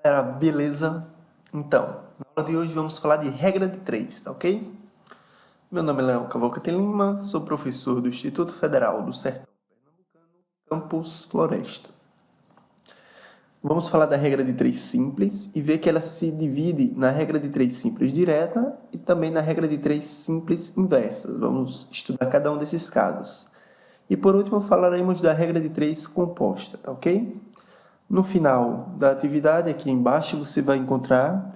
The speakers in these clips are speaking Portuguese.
Galera, beleza? Então, na aula de hoje vamos falar de regra de 3, tá ok? Meu nome é Leão Cavalcante Lima, sou professor do Instituto Federal do Sertão Pernambucano, Campus Floresta. Vamos falar da regra de 3 simples e ver que ela se divide na regra de 3 simples direta e também na regra de 3 simples inversa. Vamos estudar cada um desses casos. E por último falaremos da regra de 3 composta, tá ok? No final da atividade, aqui embaixo, você vai encontrar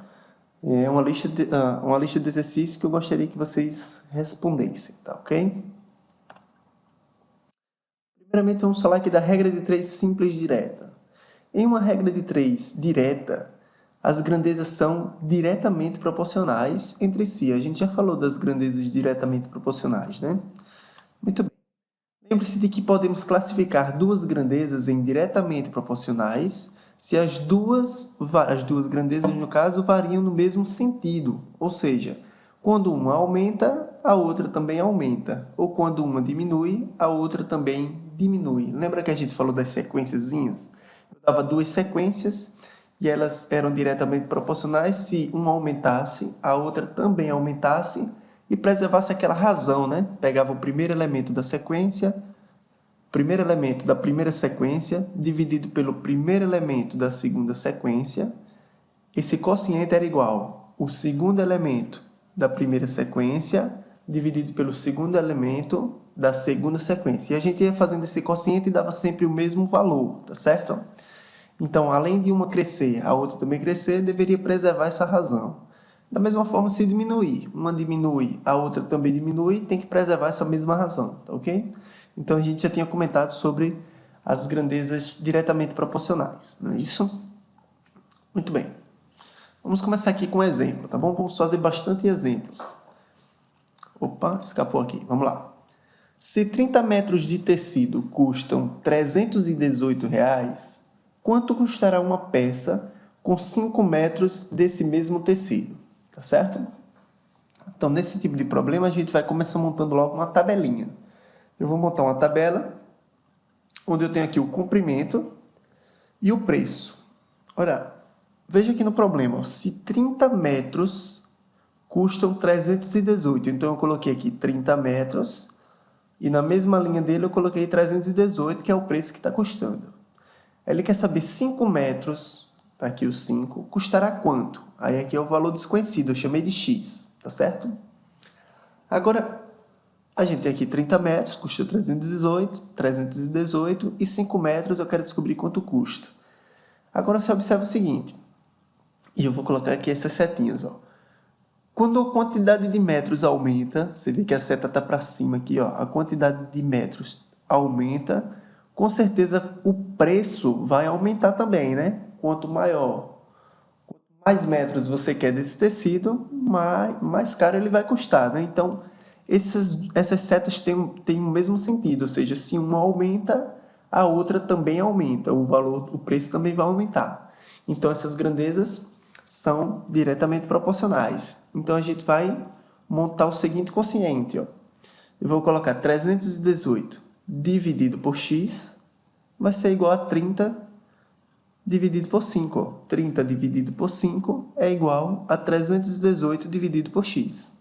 uma lista de exercícios que eu gostaria que vocês respondessem, tá ok? Primeiramente, vamos falar aqui da regra de 3 simples direta. Em uma regra de 3 direta, as grandezas são diretamente proporcionais entre si. A gente já falou das grandezas diretamente proporcionais, né? Muito bem. Lembre-se de que podemos classificar duas grandezas em diretamente proporcionais se as duas grandezas, no caso, variam no mesmo sentido. Ou seja, quando uma aumenta, a outra também aumenta. Ou quando uma diminui, a outra também diminui. Lembra que a gente falou das sequenciazinhas? Eu dava duas sequências e elas eram diretamente proporcionais se uma aumentasse, a outra também aumentasse e preservasse aquela razão, né? Pegava o primeiro elemento da sequência, primeiro elemento da primeira sequência, dividido pelo primeiro elemento da segunda sequência. Esse quociente era igual ao segundo elemento da primeira sequência, dividido pelo segundo elemento da segunda sequência. E a gente ia fazendo esse quociente e dava sempre o mesmo valor, tá certo? Então, além de uma crescer, a outra também crescer, deveria preservar essa razão. Da mesma forma, se diminuir, uma diminui, a outra também diminui, tem que preservar essa mesma razão, tá ok? Então, a gente já tinha comentado sobre as grandezas diretamente proporcionais, não é isso? Muito bem. Vamos começar aqui com um exemplo, tá bom? Vamos fazer bastante exemplos. Opa, escapou aqui. Vamos lá. Se 30 metros de tecido custam R$ 318, quanto custará uma peça com 5 metros desse mesmo tecido? Tá certo? Então, nesse tipo de problema, a gente vai começar montando logo uma tabelinha. Eu vou montar uma tabela onde eu tenho aqui o comprimento e o preço. Olha, veja aqui no problema, ó, se 30 metros custam 318, então eu coloquei aqui 30 metros e na mesma linha dele eu coloquei 318, que é o preço que está custando. Ele quer saber 5 metros, está aqui o 5, custará quanto? Aí aqui é o valor desconhecido, eu chamei de x, tá certo? Agora, a gente tem aqui 30 metros, custa 318, e 5 metros eu quero descobrir quanto custa. Agora você observa o seguinte, e eu vou colocar aqui essas setinhas, ó. Quando a quantidade de metros aumenta, você vê que a seta está para cima aqui, ó, a quantidade de metros aumenta, com certeza o preço vai aumentar também, né? Quanto mais metros você quer desse tecido, mais caro ele vai custar, né? Então, essas setas têm o mesmo sentido, ou seja, se uma aumenta, a outra também aumenta, o preço também vai aumentar. Então, essas grandezas são diretamente proporcionais. Então, a gente vai montar o seguinte quociente, ó. Eu vou colocar 318 dividido por x vai ser igual a 30 dividido por 5. Ó. 30 dividido por 5 é igual a 318 dividido por x.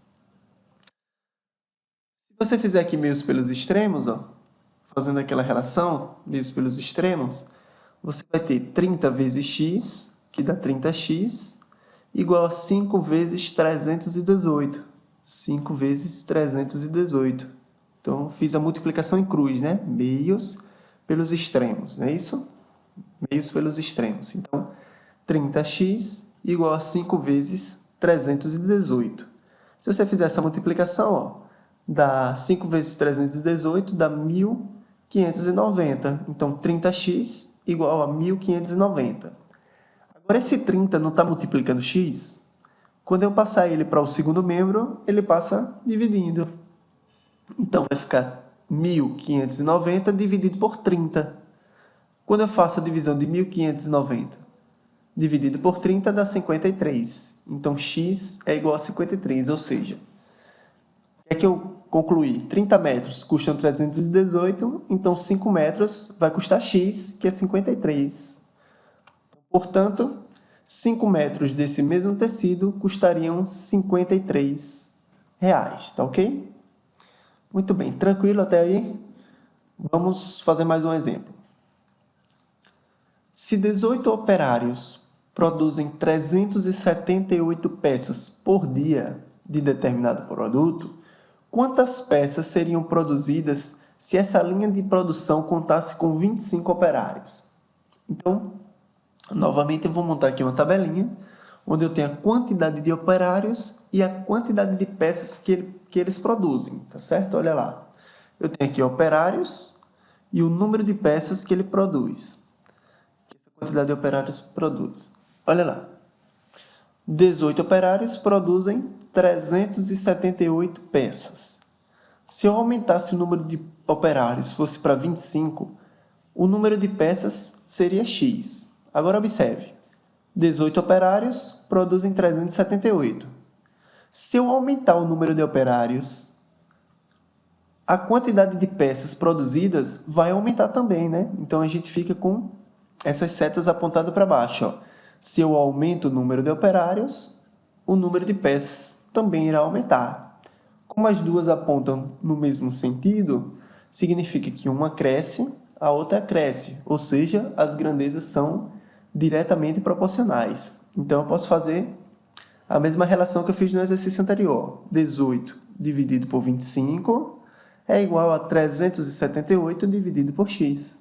Se você fizer aqui meios pelos extremos, ó, fazendo aquela relação, meios pelos extremos, você vai ter 30 vezes x, que dá 30x, igual a 5 vezes 318. 5 vezes 318. Então, fiz a multiplicação em cruz, né? Meios pelos extremos, não é isso? Meios pelos extremos. Então, 30x igual a 5 vezes 318. Se você fizer essa multiplicação, ó, dá 5 vezes 318, dá 1.590. Então, 30x igual a 1.590. Agora, esse 30 não está multiplicando x? Quando eu passar ele para o segundo membro, ele passa dividindo. Então, vai ficar 1.590 dividido por 30. Quando eu faço a divisão de 1.590 dividido por 30, dá 53. Então, x é igual a 53, ou seja, o que é que eu concluí? 30 metros custam 318, então 5 metros vai custar x, que é 53. Portanto, 5 metros desse mesmo tecido custariam R$ 53, tá ok? Muito bem, tranquilo até aí? Vamos fazer mais um exemplo. Se 18 operários produzem 378 peças por dia de determinado produto, quantas peças seriam produzidas se essa linha de produção contasse com 25 operários? Então, novamente eu vou montar aqui uma tabelinha, onde eu tenho a quantidade de operários e a quantidade de peças que eles produzem, tá certo? Olha lá. Eu tenho aqui operários e o número de peças que ele produz. Essa quantidade de operários produz. Olha lá. 18 operários produzem 378 peças. Se eu aumentasse o número de operários fosse para 25, o número de peças seria X. Agora observe. 18 operários produzem 378. Se eu aumentar o número de operários, a quantidade de peças produzidas vai aumentar também, né? Então, a gente fica com essas setas apontadas para baixo. Ó. Se eu aumento o número de operários, o número de peças também irá aumentar. Como as duas apontam no mesmo sentido, significa que uma cresce, a outra cresce. Ou seja, as grandezas são diretamente proporcionais. Então, eu posso fazer a mesma relação que eu fiz no exercício anterior. 18 dividido por 25 é igual a 378 dividido por x.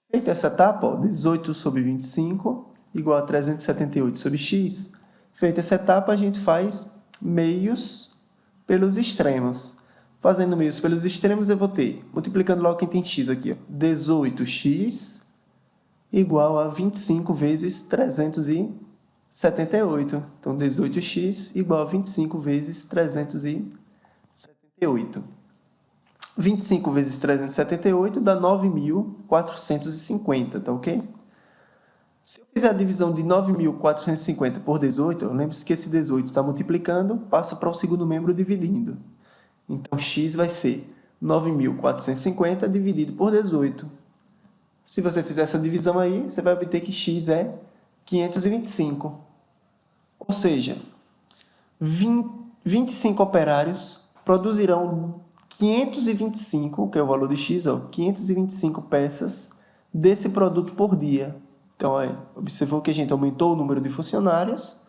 Feita essa etapa, ó, 18 sobre 25 igual a 378 sobre x. Feita essa etapa, a gente faz meios pelos extremos. Fazendo meios pelos extremos, eu vou ter, multiplicando logo quem tem x aqui, ó, 18x igual a 25 vezes 378. Então, 18x igual a 25 vezes 378. 25 vezes 378 dá 9.450, tá ok? Se eu fizer a divisão de 9.450 por 18, lembre-se que esse 18 está multiplicando, passa para o segundo membro dividindo. Então, x vai ser 9.450 dividido por 18. Se você fizer essa divisão aí, você vai obter que x é 525. Ou seja, 25 operários produzirão 525, que é o valor de x, ó, 525 peças desse produto por dia. Então, observou que a gente aumentou o número de funcionários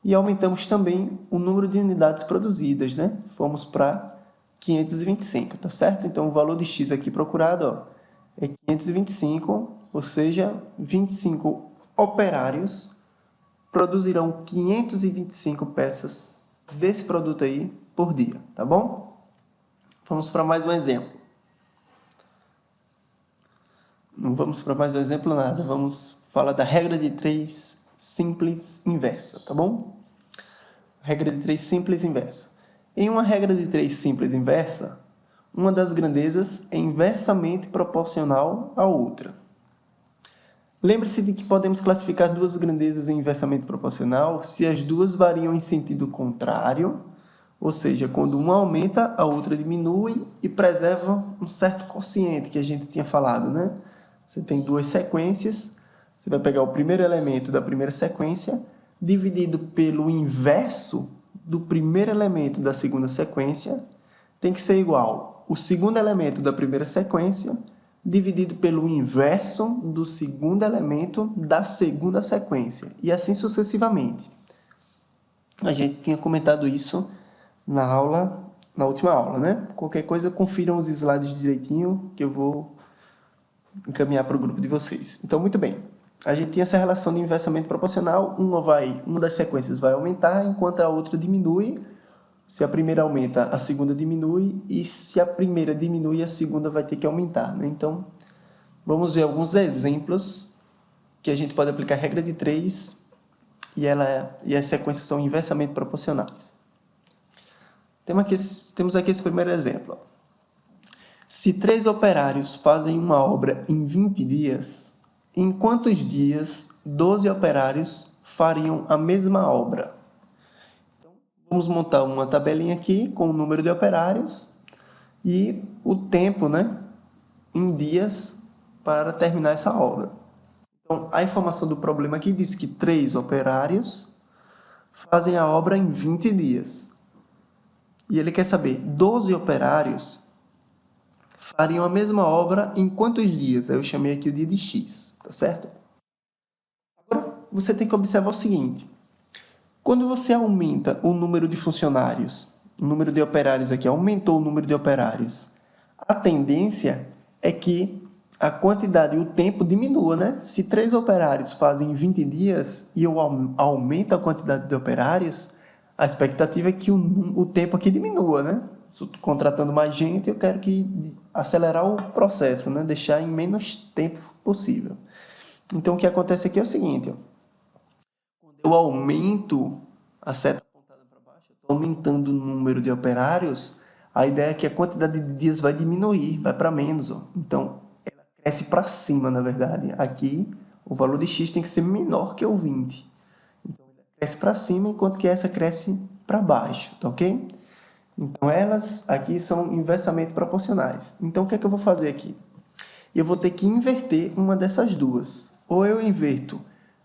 e aumentamos também o número de unidades produzidas, né? Fomos para 525, tá certo? Então, o valor de x aqui procurado, ó, é 525, ou seja, 25 operários produzirão 525 peças desse produto aí por dia, tá bom? Vamos para mais um exemplo. Não vamos para mais um exemplo nada, vamos falar da regra de 3 simples inversa, tá bom? Regra de 3 simples inversa. Em uma regra de 3 simples inversa, uma das grandezas é inversamente proporcional à outra. Lembre-se de que podemos classificar duas grandezas em inversamente proporcional se as duas variam em sentido contrário, ou seja, quando uma aumenta, a outra diminui e preserva um certo quociente que a gente tinha falado, né? Você tem duas sequências, você vai pegar o primeiro elemento da primeira sequência, dividido pelo inverso do primeiro elemento da segunda sequência, tem que ser igual o segundo elemento da primeira sequência dividido pelo inverso do segundo elemento da segunda sequência, e assim sucessivamente. A gente tinha comentado isso na última aula, né? Qualquer coisa, confiram os slides direitinho, que eu vou encaminhar para o grupo de vocês. Então, muito bem. A gente tem essa relação de inversamente proporcional, uma das sequências vai aumentar, enquanto a outra diminui. Se a primeira aumenta, a segunda diminui, e se a primeira diminui, a segunda vai ter que aumentar, né? Então, vamos ver alguns exemplos que a gente pode aplicar a regra de 3 e as sequências são inversamente proporcionais. Temos aqui esse primeiro exemplo. Se 3 operários fazem uma obra em 20 dias, em quantos dias 12 operários fariam a mesma obra? Então, vamos montar uma tabelinha aqui com o número de operários e o tempo, né, em dias para terminar essa obra. Então, a informação do problema aqui diz que 3 operários fazem a obra em 20 dias. E ele quer saber, 12 operários fariam a mesma obra em quantos dias? Aí eu chamei aqui o dia de X, tá certo? Agora, você tem que observar o seguinte. Quando você aumenta o número de funcionários, o número de operários aqui, aumentou o número de operários, a tendência é que a quantidade e o tempo diminua, né? Se 3 operários fazem 20 dias e eu aumento a quantidade de operários, a expectativa é que o tempo aqui diminua, né? Se eu estou contratando mais gente, eu quero acelerar o processo, né? Deixar em menos tempo possível. Então, o que acontece aqui é o seguinte, ó. Quando eu aumento a seta apontada para baixo, eu estou aumentando o número de operários, a ideia é que a quantidade de dias vai diminuir, vai para menos, ó. Então, ela cresce para cima, na verdade. Aqui, o valor de x tem que ser menor que o 20. Então, ela cresce para cima, enquanto que essa cresce para baixo, tá ok? Então, elas aqui são inversamente proporcionais. Então, o que é que eu vou fazer aqui? Eu vou ter que inverter uma dessas duas. Ou eu inverto,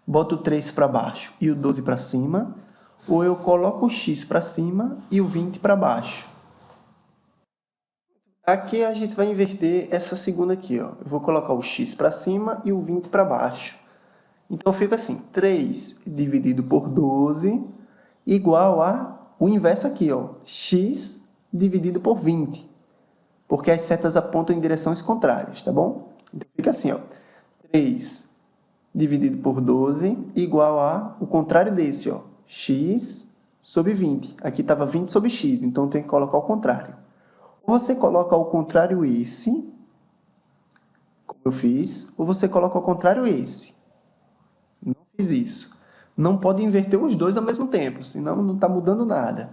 boto o 3 para baixo e o 12 para cima, ou eu coloco o x para cima e o 20 para baixo. Aqui a gente vai inverter essa segunda aqui, ó. Eu vou colocar o x para cima e o 20 para baixo. Então, fica assim, 3 dividido por 12 igual a o inverso aqui, ó, x dividido por 20, porque as setas apontam em direções contrárias, tá bom? Então, fica assim, ó, 3 dividido por 12 igual a o contrário desse, ó, x sobre 20. Aqui estava 20 sobre x, então tem que colocar o contrário. Ou você coloca ao contrário esse, como eu fiz, ou você coloca ao contrário esse. Não fiz isso. Não pode inverter os dois ao mesmo tempo, senão não está mudando nada.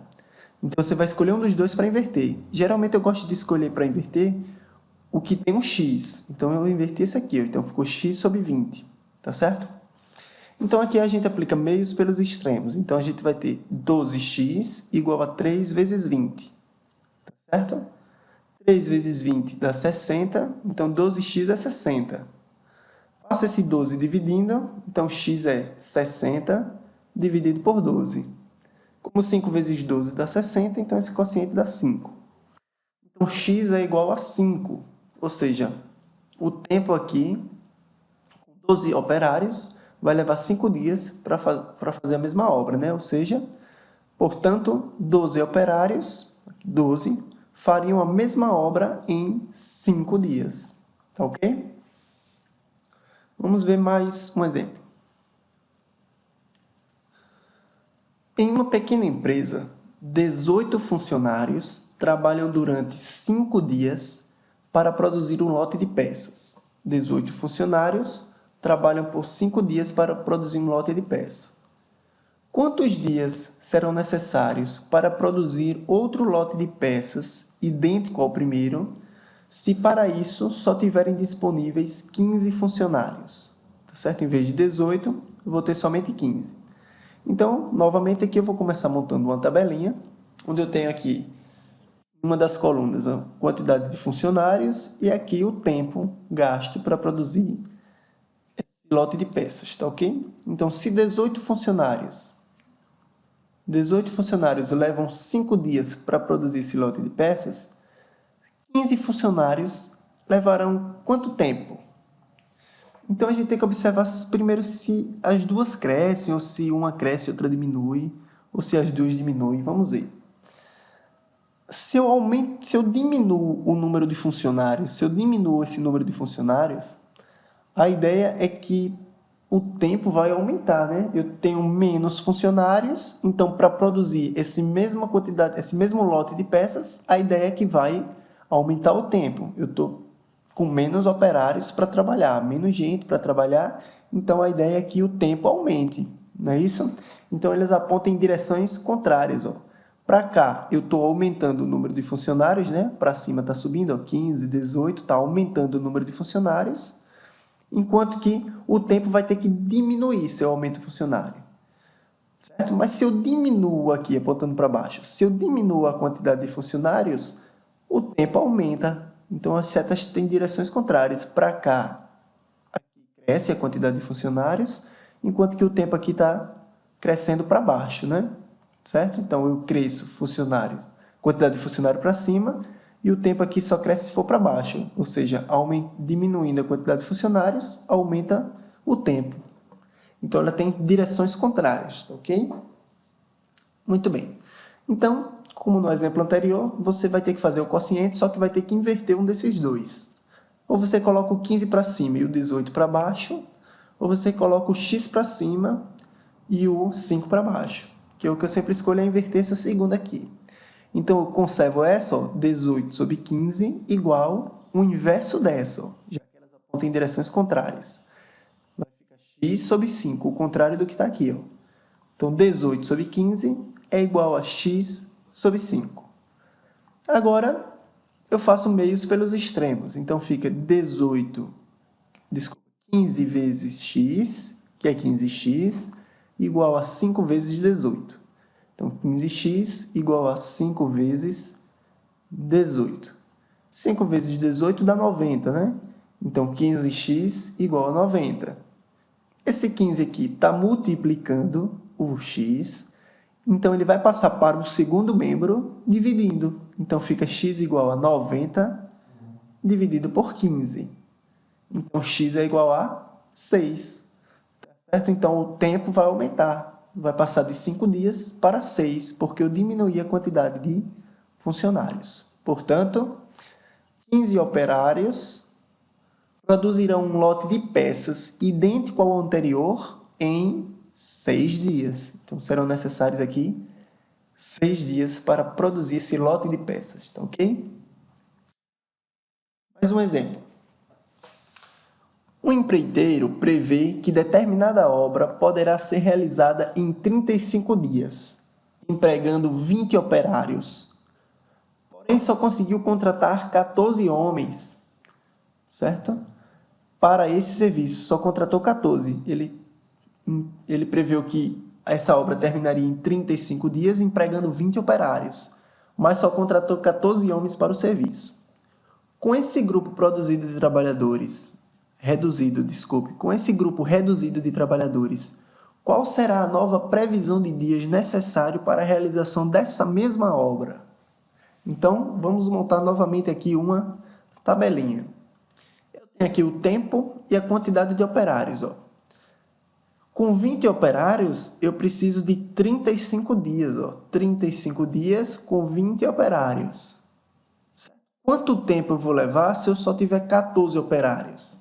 Então, você vai escolher um dos dois para inverter. Geralmente, eu gosto de escolher para inverter o que tem um x. Então, eu inverti esse aqui. Ó. Então, ficou x sobre 20. Tá certo? Então, aqui a gente aplica meios pelos extremos. Então, a gente vai ter 12x igual a 3 vezes 20. Tá certo? 3 vezes 20 dá 60. Então, 12x é 60. Passa esse 12 dividindo. Então, x é 60 dividido por 12. Como 5 vezes 12 dá 60, então esse quociente dá 5. Então, x é igual a 5, ou seja, o tempo aqui, com 12 operários, vai levar 5 dias para fazer a mesma obra, né? Ou seja, portanto, 12 operários, 12, fariam a mesma obra em 5 dias, tá ok? Vamos ver mais um exemplo. Em uma pequena empresa, 18 funcionários trabalham durante 5 dias para produzir um lote de peças. 18 funcionários trabalham por 5 dias para produzir um lote de peças. Quantos dias serão necessários para produzir outro lote de peças idêntico ao primeiro, se para isso só tiverem disponíveis 15 funcionários? Tá certo? Em vez de 18, eu vou ter somente 15. Então, novamente, aqui eu vou começar montando uma tabelinha, onde eu tenho aqui uma das colunas a quantidade de funcionários e aqui o tempo gasto para produzir esse lote de peças, tá ok? Então, se 18 funcionários levam 5 dias para produzir esse lote de peças, 15 funcionários levarão quanto tempo? Então, a gente tem que observar primeiro se as duas crescem, ou se uma cresce e outra diminui, ou se as duas diminuem. Vamos ver. Se eu diminuo o número de funcionários, se eu diminuo esse número de funcionários, a ideia é que o tempo vai aumentar, né? Eu tenho menos funcionários, então, para produzir essa mesma quantidade, esse mesmo lote de peças, a ideia é que vai aumentar o tempo. Eu estou com menos operários para trabalhar, menos gente para trabalhar, então a ideia é que o tempo aumente, não é isso? Então, eles apontam em direções contrárias. Para cá, eu estou aumentando o número de funcionários, né? Para cima está subindo, ó, 15, 18, está aumentando o número de funcionários, enquanto que o tempo vai ter que diminuir se eu aumento o funcionário. Certo? Mas se eu diminuo aqui, apontando para baixo, se eu diminuo a quantidade de funcionários, o tempo aumenta. Então, as setas têm direções contrárias. Para cá, aqui cresce a quantidade de funcionários, enquanto que o tempo aqui está crescendo para baixo, né? Certo? Então, eu cresço quantidade de funcionário para cima, e o tempo aqui só cresce se for para baixo, ou seja, diminuindo a quantidade de funcionários, aumenta o tempo. Então, ela tem direções contrárias, ok? Muito bem. Então, como no exemplo anterior, você vai ter que fazer o quociente, só que vai ter que inverter um desses dois. Ou você coloca o 15 para cima e o 18 para baixo, ou você coloca o x para cima e o 5 para baixo, que é o que eu sempre escolho é inverter essa segunda aqui. Então, eu conservo essa, ó, 18 sobre 15 igual o inverso dessa, ó, já que elas apontam em direções contrárias. Vai ficar x sobre 5, o contrário do que está aqui. Ó. Então, 18 sobre 15 é igual a x sobre 5. Agora, eu faço meios pelos extremos. Então, fica 15 vezes x, que é 15x, igual a 5 vezes 18. Então, 15x igual a 5 vezes 18. 5 vezes 18 dá 90, né? Então, 15x igual a 90. Esse 15 aqui está multiplicando o x, então ele vai passar para o segundo membro dividindo. Então, fica x igual a 90 dividido por 15. Então, x é igual a 6. Certo? Então, o tempo vai aumentar. Vai passar de 5 dias para 6, porque eu diminuí a quantidade de funcionários. Portanto, 15 operários produzirão um lote de peças idêntico ao anterior em 6 dias. Então, serão necessários aqui 6 dias para produzir esse lote de peças. Tá ok? Mais um exemplo. O empreiteiro prevê que determinada obra poderá ser realizada em 35 dias, empregando 20 operários. Porém, só conseguiu contratar 14 homens, certo? Para esse serviço, só contratou 14. Ele preveu que essa obra terminaria em 35 dias, empregando 20 operários, mas só contratou 14 homens para o serviço. Com esse grupo reduzido de trabalhadores, qual será a nova previsão de dias necessário para a realização dessa mesma obra? Então, vamos montar novamente aqui uma tabelinha. Eu tenho aqui o tempo e a quantidade de operários. Ó. Com 20 operários, eu preciso de 35 dias. Ó. 35 dias com 20 operários. Quanto tempo eu vou levar se eu só tiver 14 operários?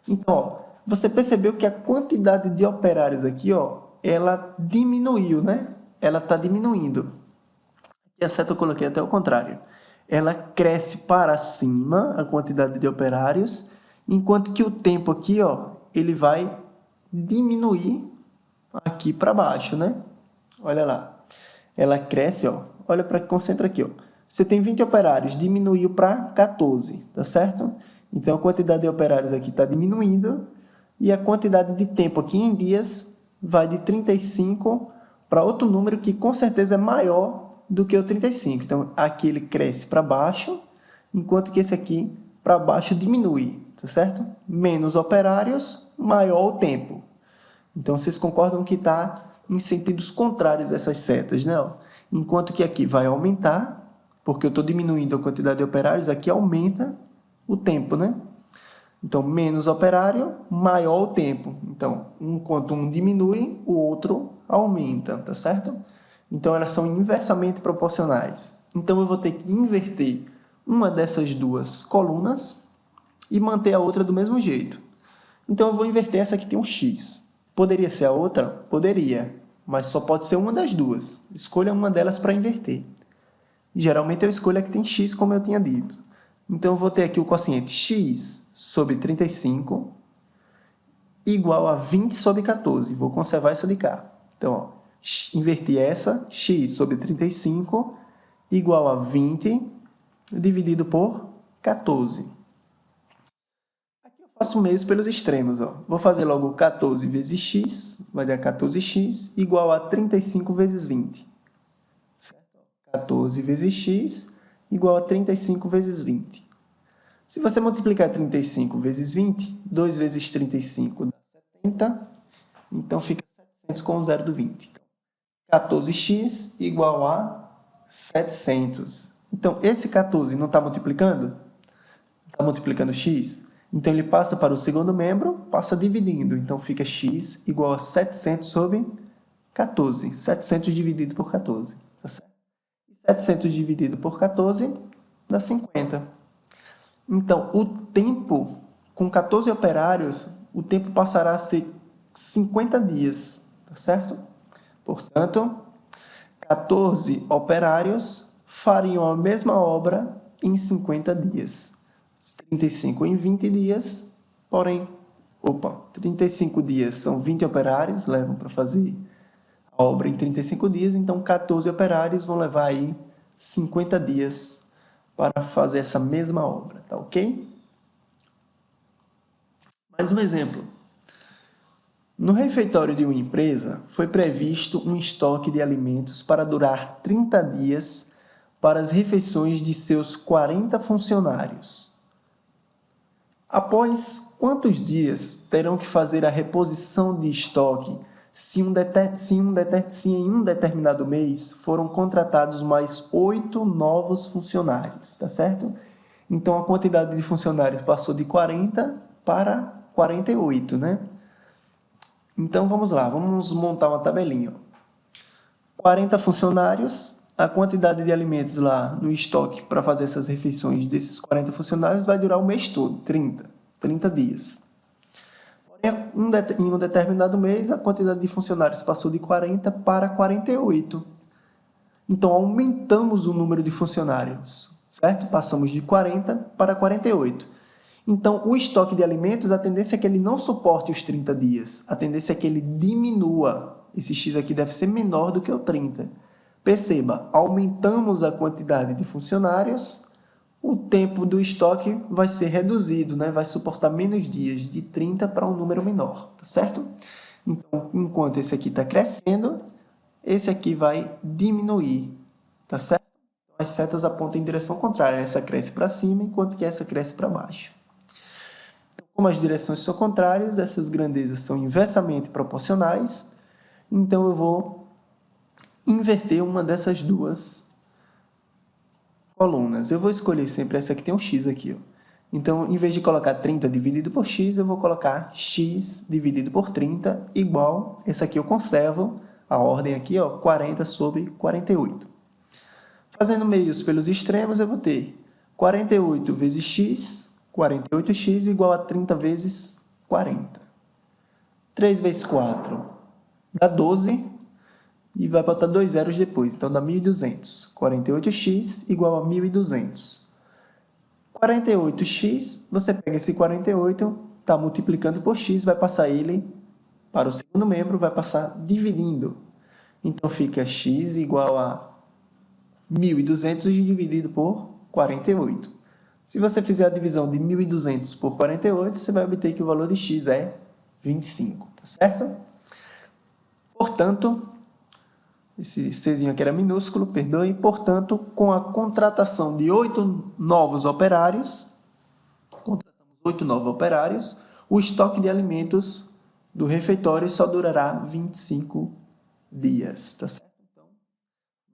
Então, ó, você percebeu que a quantidade de operários aqui, ó, ela diminuiu, né? Ela está diminuindo. E a seta eu coloquei até o contrário. Ela cresce para cima, a quantidade de operários, enquanto que o tempo aqui, ó, ele vai diminuir aqui para baixo, né? Olha lá. Ela cresce, ó. Olha para concentra aqui, ó. Você tem 20 operários, diminuiu para 14, tá certo? Então, a quantidade de operários aqui está diminuindo e a quantidade de tempo aqui em dias vai de 35 para outro número que com certeza é maior do que o 35. Então, aqui ele cresce para baixo, enquanto que esse aqui para baixo diminui, tá certo? Menos operários, maior o tempo. Então, vocês concordam que está em sentidos contrários essas setas, né? Enquanto que aqui vai aumentar, porque eu estou diminuindo a quantidade de operários, aqui aumenta o tempo, né? Então, menos operário, maior o tempo. Então, enquanto um diminui, o outro aumenta, tá certo? Então, elas são inversamente proporcionais. Então, eu vou ter que inverter uma dessas duas colunas e manter a outra do mesmo jeito. Então, eu vou inverter essa aqui, tem um x. Poderia ser a outra? Poderia, mas só pode ser uma das duas. Escolha uma delas para inverter. Geralmente, eu escolho a que tem x, como eu tinha dito. Então, eu vou ter aqui o quociente x sobre 35 igual a 20 sobre 14. Vou conservar essa de cá. Então, ó, inverti essa, x sobre 35 igual a 20 dividido por 14. Aqui eu faço meios pelos extremos. Ó. Vou fazer logo 14 vezes x, vai dar 14x, igual a 35 vezes 20. Certo? 14 vezes x igual a 35 vezes 20. Se você multiplicar 35 vezes 20, 2 vezes 35 dá 70, então fica 700 com o zero do 20. Então, 14x igual a 700. Então, esse 14 não está multiplicando? Está multiplicando x? Então, ele passa para o segundo membro, passa dividindo. Então, fica x igual a 700 sobre 14. 700 dividido por 14. Tá certo? 700 dividido por 14 dá 50. Então, o tempo, com 14 operários, o tempo passará a ser 50 dias. Tá certo? Portanto, 14 operários fariam a mesma obra em 50 dias. 35 em 20 dias, porém, 35 dias são 20 operários, levam para fazer a obra em 35 dias, então 14 operários vão levar aí 50 dias para fazer essa mesma obra, tá ok? Mais um exemplo. No refeitório de uma empresa, foi previsto um estoque de alimentos para durar 30 dias para as refeições de seus 40 funcionários. Após quantos dias terão que fazer a reposição de estoque se em um determinado mês foram contratados mais 8 novos funcionários, tá certo? Então, a quantidade de funcionários passou de 40 para 48, né? Então, vamos lá, vamos montar uma tabelinha. 40 funcionários, a quantidade de alimentos lá no estoque para fazer essas refeições desses 40 funcionários vai durar o mês todo, 30 dias. Porém, em um determinado mês, a quantidade de funcionários passou de 40 para 48. Então, aumentamos o número de funcionários, certo? Passamos de 40 para 48. Então, o estoque de alimentos, a tendência é que ele não suporte os 30 dias. A tendência é que ele diminua. Esse x aqui deve ser menor do que o 30. Perceba, aumentamos a quantidade de funcionários, o tempo do estoque vai ser reduzido, né? Vai suportar menos dias, de 30 para um número menor, tá certo? Então, enquanto esse aqui está crescendo, esse aqui vai diminuir, tá certo? As setas apontam em direção contrária, essa cresce para cima, enquanto que essa cresce para baixo. Então, como as direções são contrárias, essas grandezas são inversamente proporcionais, então eu vou inverter uma dessas duas colunas. Eu vou escolher sempre essa que tem um x aqui, ó. Então, em vez de colocar 30 dividido por x, eu vou colocar x dividido por 30 igual, essa aqui eu conservo, a ordem aqui, ó, 40 sobre 48. Fazendo meios pelos extremos, eu vou ter 48 vezes x, 48x igual a 30 vezes 40. 3 vezes 4 dá 12, e vai botar 2 zeros depois, então dá 1.200. 48x igual a 1.200. 48x, você pega esse 48, está multiplicando por x, vai passar ele para o segundo membro, vai passar dividindo. Então, fica x igual a 1.200 dividido por 48. Se você fizer a divisão de 1.200 por 48, você vai obter que o valor de x é 25, tá certo? Portanto, esse Czinho aqui era minúsculo, perdoe. Portanto, com a contratação de 8 novos operários, o estoque de alimentos do refeitório só durará 25 dias, tá certo? Então,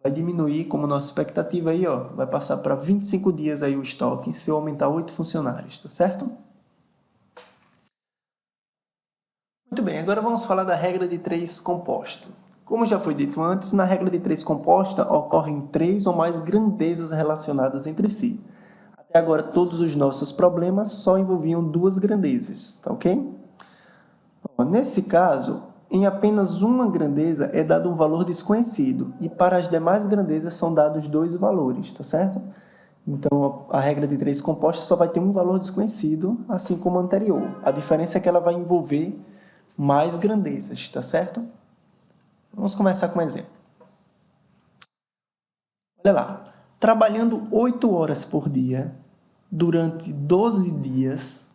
vai diminuir, como nossa expectativa aí, ó, vai passar para 25 dias aí o estoque, se eu aumentar 8 funcionários, tá certo? Muito bem, agora vamos falar da regra de 3 composta. Como já foi dito antes, na regra de 3 composta ocorrem 3 ou mais grandezas relacionadas entre si. Até agora, todos os nossos problemas só envolviam 2 grandezas, tá ok? Nesse caso, em apenas uma grandeza é dado um valor desconhecido e para as demais grandezas são dados 2 valores, tá certo? Então, a regra de 3 composta só vai ter um valor desconhecido, assim como a anterior. A diferença é que ela vai envolver mais grandezas, tá certo? Vamos começar com um exemplo. Olha lá. Trabalhando 8 horas por dia, durante 12 dias,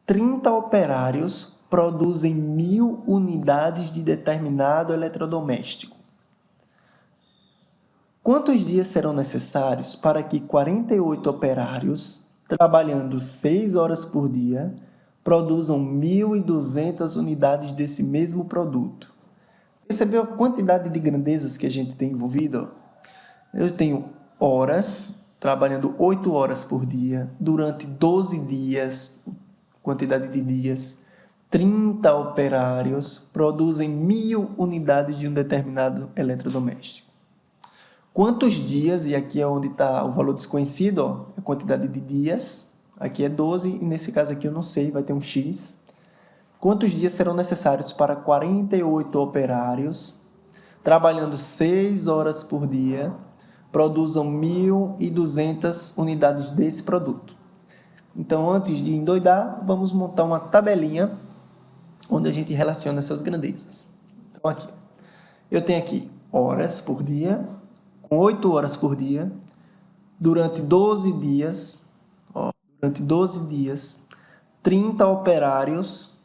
30 operários produzem 1.000 unidades de determinado eletrodoméstico. Quantos dias serão necessários para que 48 operários trabalhando 6 horas por dia, produzam 1.200 unidades desse mesmo produto. Percebeu a quantidade de grandezas que a gente tem envolvido? Eu tenho horas, trabalhando 8 horas por dia, durante 12 dias, quantidade de dias, 30 operários produzem 1.000 unidades de um determinado eletrodoméstico. Quantos dias, e aqui é onde está o valor desconhecido, ó, a quantidade de dias, aqui é 12, e nesse caso aqui eu não sei, vai ter um X. Quantos dias serão necessários para 48 operários, trabalhando 6 horas por dia, produzam 1.200 unidades desse produto? Então, antes de endoidar, vamos montar uma tabelinha onde a gente relaciona essas grandezas. Então, aqui, eu tenho aqui horas por dia, com 8 horas por dia, durante 12 dias, durante 12 dias, 30 operários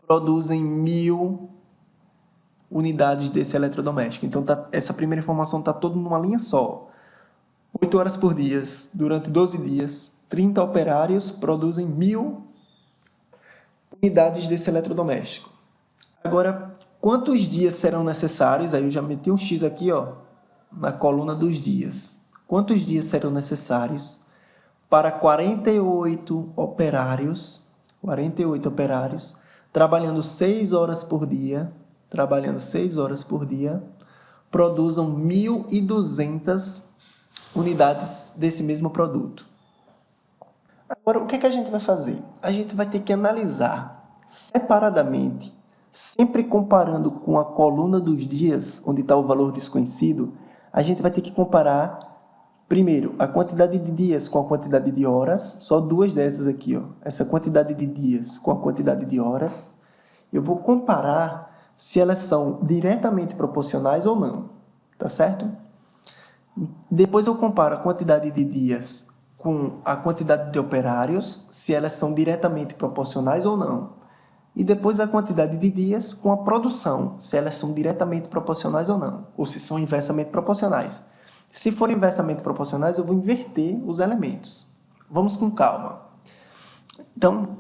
produzem 1.000 unidades desse eletrodoméstico. Então, essa primeira informação está toda numa linha só. 8 horas por dia, durante 12 dias, 30 operários produzem 1.000 unidades desse eletrodoméstico. Agora, quantos dias serão necessários? Aí eu já meti um X aqui, ó, na coluna dos dias. Quantos dias serão necessários para 48 operários, trabalhando 6 horas por dia, produzam 1.200 unidades desse mesmo produto. Agora, o que é que a gente vai fazer? A gente vai ter que analisar separadamente, sempre comparando com a coluna dos dias, onde está o valor desconhecido, a gente vai ter que comparar, primeiro, a quantidade de dias com a quantidade de horas, só duas dessas aqui, ó, essa quantidade de dias com a quantidade de horas. Eu vou comparar se elas são diretamente proporcionais ou não, tá certo? Depois eu comparo a quantidade de dias com a quantidade de operários, se elas são diretamente proporcionais ou não. E depois a quantidade de dias com a produção, se elas são diretamente proporcionais ou não, ou se são inversamente proporcionais. Se forem inversamente proporcionais, eu vou inverter os elementos. Vamos com calma. Então,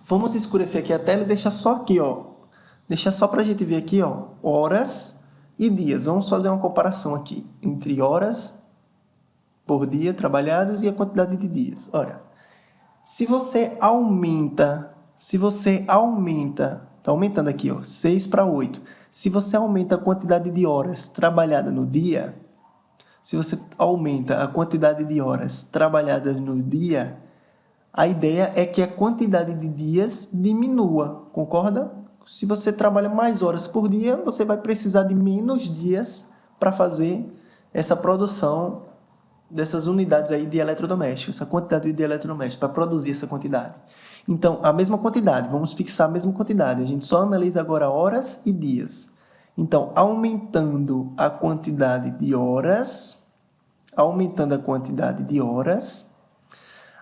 vamos escurecer aqui a tela e deixar só aqui, ó. Deixar só para a gente ver aqui, ó, horas e dias. Vamos fazer uma comparação aqui entre horas por dia trabalhadas e a quantidade de dias. Olha, se você aumenta, está aumentando aqui, ó, 6 para 8. Se você aumenta a quantidade de horas trabalhadas no dia, a ideia é que a quantidade de dias diminua, concorda? Se você trabalha mais horas por dia, você vai precisar de menos dias para fazer essa produção dessas unidades aí de eletrodomésticos, essa quantidade de eletrodomésticos, para produzir essa quantidade. Então, a mesma quantidade, vamos fixar a mesma quantidade. A gente só analisa agora horas e dias. Então, aumentando a quantidade de horas,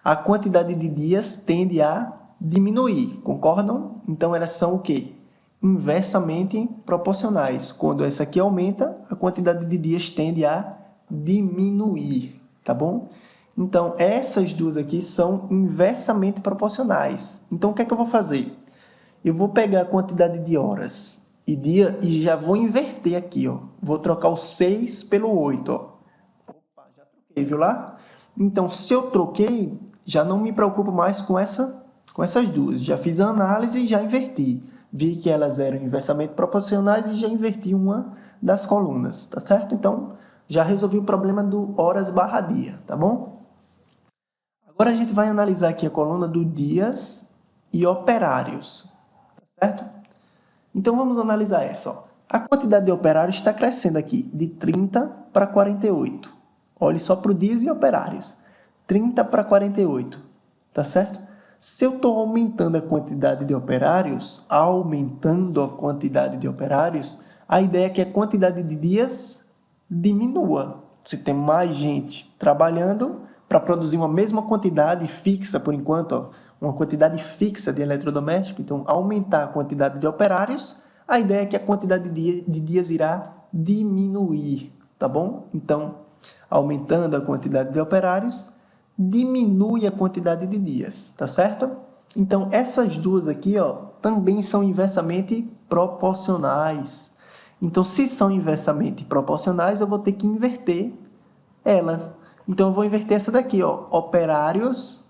a quantidade de dias tende a diminuir, concordam? Então, elas são o quê? Inversamente proporcionais. Quando essa aqui aumenta, a quantidade de dias tende a diminuir, tá bom? Então, essas duas aqui são inversamente proporcionais. Então, o que é que eu vou fazer? Eu vou pegar a quantidade de horas e dia e já vou inverter aqui, ó. Vou trocar o 6 pelo 8, ó. Opa, já troquei, viu lá? Então, se eu troquei, já não me preocupo mais com essas duas. Já fiz a análise e já inverti. Vi que elas eram inversamente proporcionais e já inverti uma das colunas, tá certo? Então, já resolvi o problema do horas barra dia, tá bom? Agora a gente vai analisar aqui a coluna do dias e operários, tá certo? Então, vamos analisar essa, ó. A quantidade de operários está crescendo aqui, de 30 para 48. Olhe só para o dias e operários. 30 para 48, tá certo? Se eu estou aumentando a quantidade de operários, a ideia é que a quantidade de dias diminua. Se tem mais gente trabalhando para produzir uma mesma quantidade fixa, por enquanto, ó, uma quantidade fixa de eletrodoméstico, então aumentar a quantidade de operários, a ideia é que a quantidade de dias irá diminuir, tá bom? Então, aumentando a quantidade de operários, diminui a quantidade de dias, tá certo? Então, essas duas aqui, ó, também são inversamente proporcionais. Então, se são inversamente proporcionais, eu vou ter que inverter elas. Então, eu vou inverter essa daqui, ó, operários,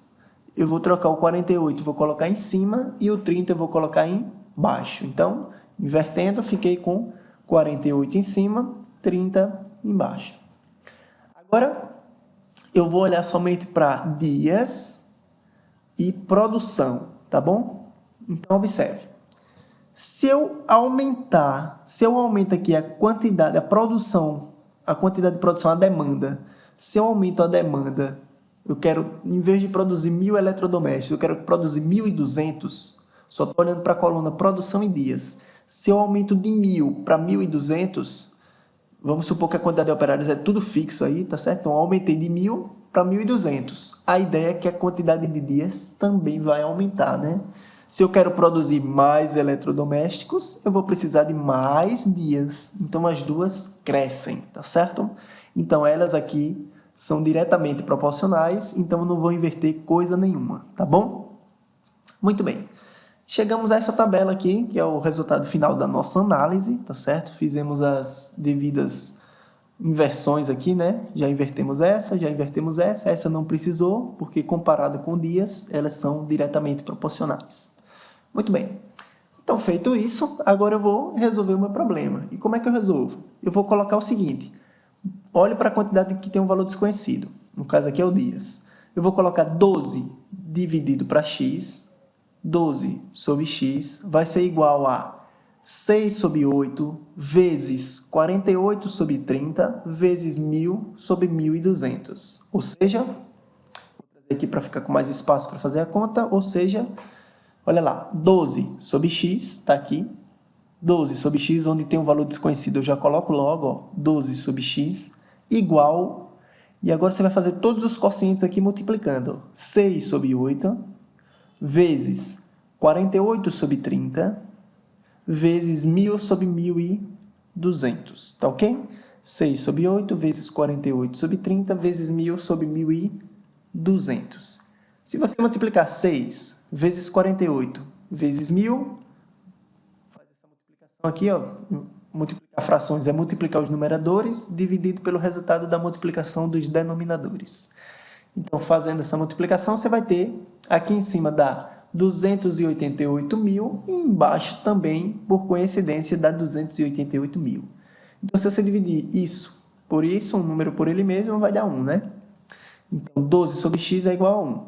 eu vou trocar o 48, vou colocar em cima, e o 30 eu vou colocar embaixo. Então, invertendo, eu fiquei com 48 em cima, 30 embaixo. Agora, eu vou olhar somente para dias e produção, tá bom? Então, observe. Se eu aumento aqui a quantidade, a produção, a quantidade de produção, a demanda, se eu aumento a demanda, eu quero, em vez de produzir 1.000 eletrodomésticos, eu quero produzir 1.200, só estou olhando para a coluna produção em dias. Se eu aumento de 1.000 para 1.200, vamos supor que a quantidade de operários é tudo fixo aí, tá certo? Então, eu aumentei de 1.000 para 1.200. A ideia é que a quantidade de dias também vai aumentar, né? Se eu quero produzir mais eletrodomésticos, eu vou precisar de mais dias. Então, as duas crescem, tá certo? Então, elas aqui são diretamente proporcionais, então eu não vou inverter coisa nenhuma, tá bom? Muito bem. Chegamos a essa tabela aqui, que é o resultado final da nossa análise, tá certo? Fizemos as devidas inversões aqui, né? Já invertemos essa não precisou, porque comparado com dias, elas são diretamente proporcionais. Muito bem. Então, feito isso, agora eu vou resolver o meu problema. E como é que eu resolvo? Eu vou colocar o seguinte, olhe para a quantidade que tem um valor desconhecido, no caso aqui é o dias. Eu vou colocar 12 dividido para x, 12 sobre x vai ser igual a 6 sobre 8 vezes 48 sobre 30 vezes 1.000 sobre 1.200. Ou seja, vou trazer aqui para ficar com mais espaço para fazer a conta, ou seja, olha lá, 12 sobre x, está aqui, 12 sobre x, onde tem um valor desconhecido, eu já coloco logo, ó, 12 sobre x, igual, e agora você vai fazer todos os quocientes aqui multiplicando, 6 sobre 8, vezes 48 sobre 30, vezes 1.000 sobre 1.200, tá ok? 6 sobre 8 vezes 48 sobre 30, vezes 1.000 sobre 1.200. Se você multiplicar 6 vezes 48 vezes 1.000, faz essa multiplicação aqui, ó, multiplicar frações é multiplicar os numeradores dividido pelo resultado da multiplicação dos denominadores. Então, fazendo essa multiplicação, você vai ter, aqui em cima dá 288.000 e embaixo também, por coincidência, dá 288.000. Então, se você dividir isso por isso, um número por ele mesmo, vai dar 1, né? Então, 12 sobre x é igual a 1.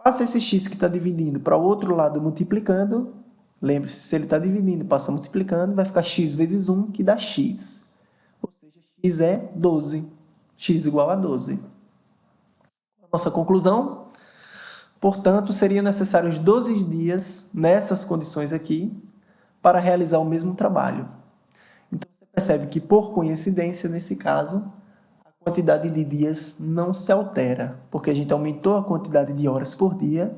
Passa esse x que está dividindo para o outro lado multiplicando. Lembre-se, se ele está dividindo, passa multiplicando, vai ficar x vezes 1, que dá x. Ou seja, x é 12. X igual a 12. Nossa conclusão, portanto, seriam necessários 12 dias nessas condições aqui para realizar o mesmo trabalho. Então, você percebe que, por coincidência, nesse caso, a quantidade de dias não se altera, porque a gente aumentou a quantidade de horas por dia,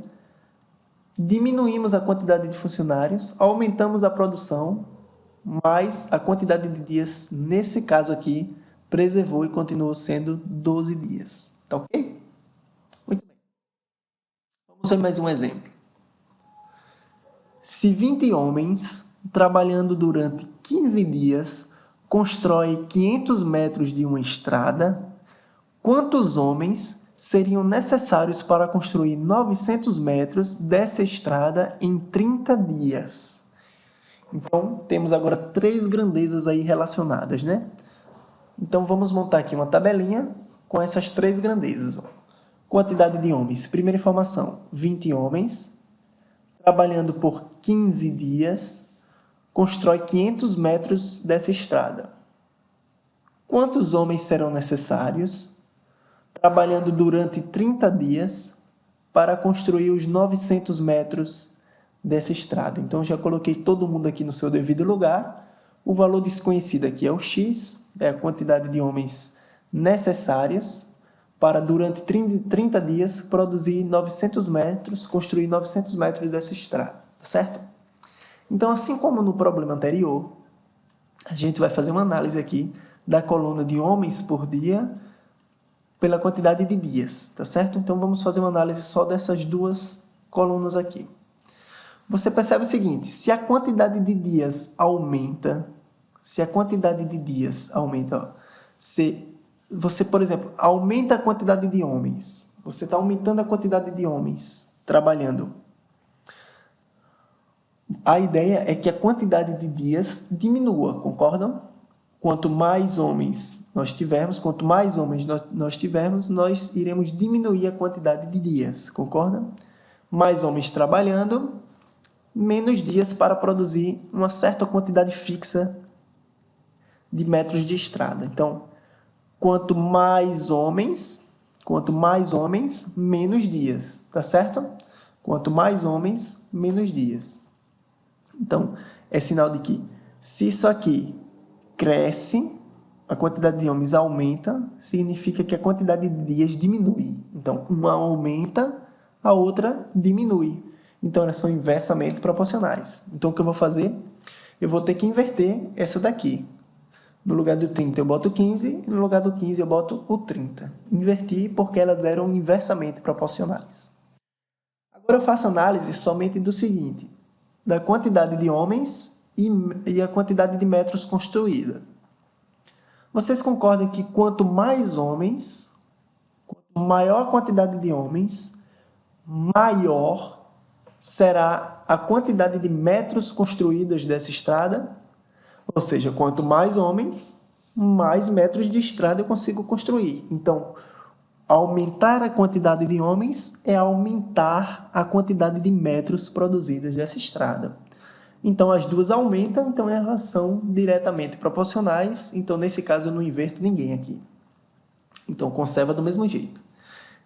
diminuímos a quantidade de funcionários, aumentamos a produção, mas a quantidade de dias, nesse caso aqui, preservou e continuou sendo 12 dias. Tá ok? Muito bem. Vamos ver mais um exemplo. Se 20 homens, trabalhando durante 15 dias, constroem 500 metros de uma estrada, quantos homens seriam necessários para construir 900 metros dessa estrada em 30 dias? Então, temos agora 3 grandezas aí relacionadas, né? Então, vamos montar aqui uma tabelinha com essas 3 grandezas. Quantidade de homens. Primeira informação, 20 homens, trabalhando por 15 dias, constrói 500 metros dessa estrada. Quantos homens serão necessários, trabalhando durante 30 dias, para construir os 900 metros dessa estrada? Então, já coloquei todo mundo aqui no seu devido lugar. O valor desconhecido aqui é o x, é a quantidade de homens necessários para, durante 30 dias, produzir 900 metros, construir 900 metros dessa estrada, tá certo? Então, assim como no problema anterior, a gente vai fazer uma análise aqui da coluna de homens por dia, pela quantidade de dias, tá certo? Então, vamos fazer uma análise só dessas duas colunas aqui. Você percebe o seguinte, se a quantidade de dias aumenta, ó, se você, por exemplo, aumenta a quantidade de homens, você está aumentando a quantidade de homens trabalhando. A ideia é que a quantidade de dias diminua, concordam? Quanto mais homens nós tivermos, nós iremos diminuir a quantidade de dias, concorda? Mais homens trabalhando, menos dias para produzir uma certa quantidade fixa de metros de estrada. Então, quanto mais homens, menos dias, tá certo? Quanto mais homens, menos dias. Então, é sinal de que se isso aqui cresce, a quantidade de homens aumenta, significa que a quantidade de dias diminui. Então, uma aumenta, a outra diminui. Então, elas são inversamente proporcionais. Então, o que eu vou fazer? Eu vou ter que inverter essa daqui. No lugar do 30 eu boto 15, e no lugar do 15 eu boto o 30. Inverti porque elas eram inversamente proporcionais. Agora eu faço análise somente do seguinte, da quantidade de homens e a quantidade de metros construída. Vocês concordam que quanto mais homens, quanto maior a quantidade de homens, maior será a quantidade de metros construídos dessa estrada? Ou seja, quanto mais homens, mais metros de estrada eu consigo construir. Então, aumentar a quantidade de homens é aumentar a quantidade de metros produzidos dessa estrada. Então, as duas aumentam, então elas são diretamente proporcionais. Então, nesse caso, eu não inverto ninguém aqui. Então, conserva do mesmo jeito.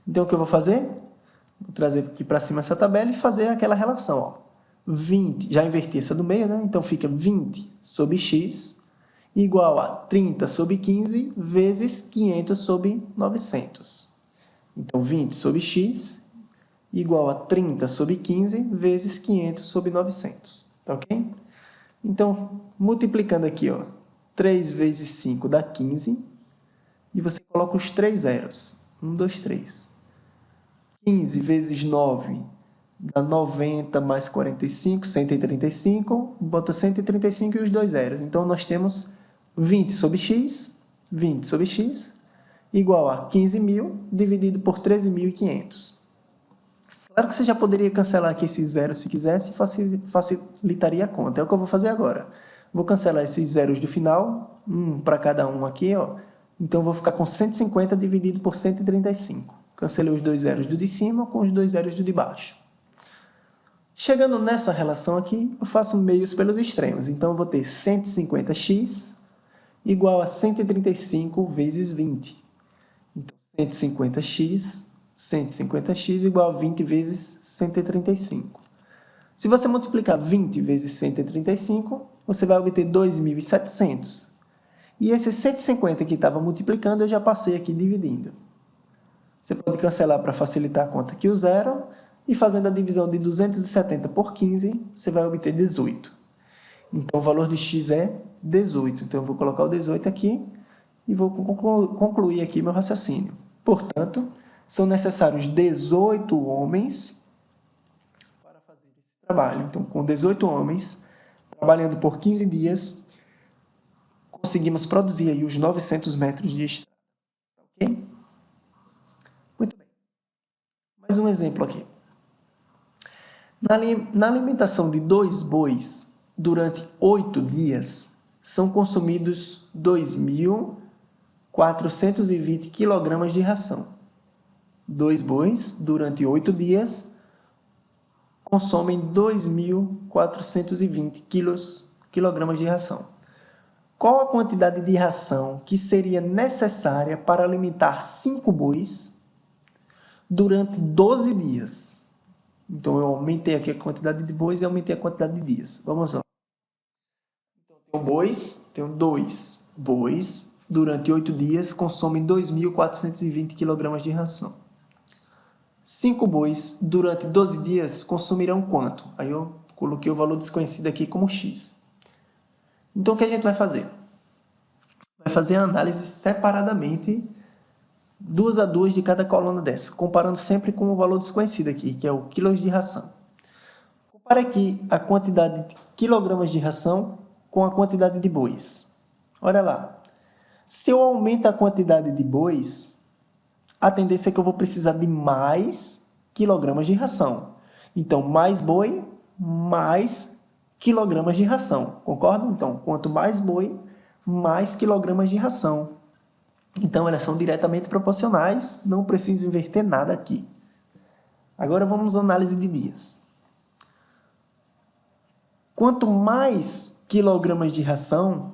Então, o que eu vou fazer? Vou trazer aqui para cima essa tabela e fazer aquela relação. Ó. 20, já inverti essa do meio, né? Então, fica 20 sobre x igual a 30 sobre 15 vezes 500 sobre 900. Então, 20 sobre x igual a 30 sobre 15 vezes 500 sobre 900. Tá ok? Então, multiplicando aqui, ó, 3 vezes 5 dá 15. E você coloca os 3 zeros. 1, 2, 3. 15 vezes 9 dá 90 mais 45, 135. Bota 135 e os 2 zeros. Então, nós temos 20 sobre x igual a 15.000 dividido por 13.500. Claro que você já poderia cancelar aqui esses zeros se quisesse, facilitaria a conta. É o que eu vou fazer agora. Vou cancelar esses zeros do final, para cada um aqui, ó. Então, eu vou ficar com 150 dividido por 135. Cancelei os 2 zeros do de cima com os 2 zeros do de baixo. Chegando nessa relação aqui, eu faço meios pelos extremos. Então, eu vou ter 150x igual a 135 vezes 20. Então, 150x igual a 20 vezes 135. Se você multiplicar 20 vezes 135, você vai obter 2.700. E esse 150 que estava multiplicando, eu já passei aqui dividindo. Você pode cancelar para facilitar a conta aqui o zero, e fazendo a divisão de 270 por 15, você vai obter 18. Então, o valor de x é 18. Então, eu vou colocar o 18 aqui e vou concluir aqui meu raciocínio. Portanto, são necessários 18 homens para fazer esse trabalho. Então, com 18 homens, trabalhando por 15 dias, conseguimos produzir aí os 900 metros de estrada. Ok? Muito bem. Mais um exemplo aqui. Na alimentação de 2 bois, durante 8 dias, são consumidos 2.420 kg de ração. 2 bois, durante 8 dias, consomem 2.420 kg de ração. Qual a quantidade de ração que seria necessária para alimentar 5 bois durante 12 dias? Então, eu aumentei aqui a quantidade de bois e aumentei a quantidade de dias. Vamos lá. Então, tenho 2 bois, durante 8 dias, consomem 2.420 kg de ração. 5 bois, durante 12 dias, consumirão quanto? Aí eu coloquei o valor desconhecido aqui como x. Então, o que a gente vai fazer? Vai fazer a análise separadamente 2 a 2 de cada coluna dessa, comparando sempre com o valor desconhecido aqui, que é o quilos de ração. Compare aqui a quantidade de quilogramas de ração com a quantidade de bois. Olha lá. Se eu aumento a quantidade de bois, a tendência é que eu vou precisar de mais quilogramas de ração. Então, mais boi, mais quilogramas de ração. Concordam? Então, quanto mais boi, mais quilogramas de ração. Então, elas são diretamente proporcionais, não preciso inverter nada aqui. Agora, vamos à análise de dias. Quanto mais quilogramas de ração,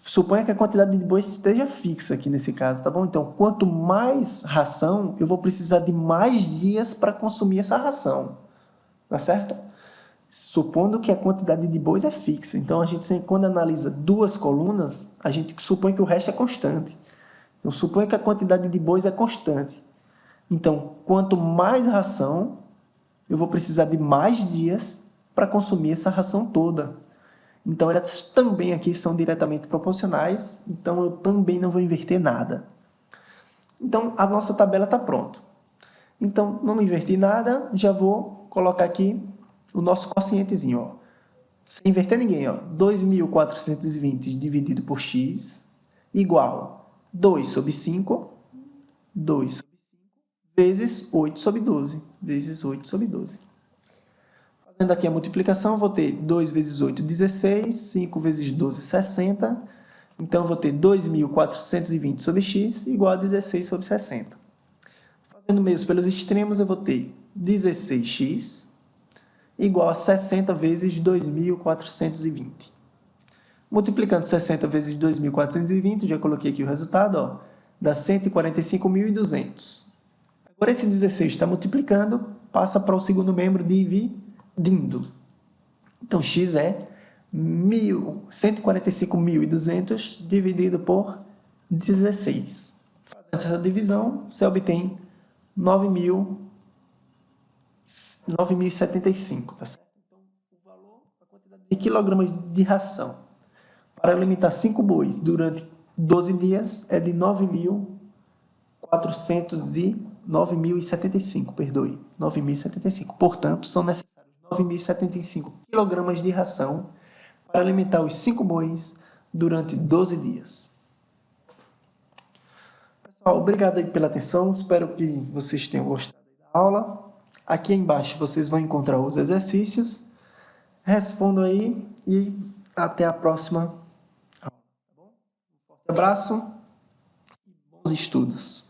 suponha que a quantidade de bois esteja fixa aqui nesse caso, tá bom? Então, quanto mais ração, eu vou precisar de mais dias para consumir essa ração, tá certo? Supondo que a quantidade de bois é fixa. Então, a gente sempre, quando analisa duas colunas, a gente supõe que o resto é constante. Então, suponha que a quantidade de bois é constante. Então, quanto mais ração, eu vou precisar de mais dias para consumir essa ração toda. Então, elas também aqui são diretamente proporcionais, então eu também não vou inverter nada. Então, a nossa tabela está pronta. Então, não inverti nada, já vou colocar aqui o nosso quocientezinho, ó. Sem inverter ninguém, ó. 2.420 dividido por x igual 2 sobre 5, 2 sobre 5, vezes 8 sobre 12, vezes 8 sobre 12. Fazendo aqui a multiplicação, eu vou ter 2 vezes 8, 16, 5 vezes 12, 60. Então, eu vou ter 2.420 sobre x igual a 16 sobre 60. Fazendo meios pelos extremos, eu vou ter 16x igual a 60 vezes 2.420. Multiplicando 60 vezes 2.420, já coloquei aqui o resultado, ó, dá 145.200. Agora, esse 16 está multiplicando, passa para o segundo membro dividindo. Então, x é 145.200 dividido por 16. Fazendo essa divisão, você obtém 9.075, tá certo? Então, o valor, a quantidade de quilogramas de ração para alimentar 5 bois durante 12 dias é de 9.075, perdoe, 9.075. Portanto, são necessários 9.075 quilogramas de ração para alimentar os 5 bois durante 12 dias. Pessoal, obrigado aí pela atenção, espero que vocês tenham gostado da aula. Aqui embaixo vocês vão encontrar os exercícios. Respondam aí e até a próxima aula. Tá bom? Um forte abraço e bons estudos.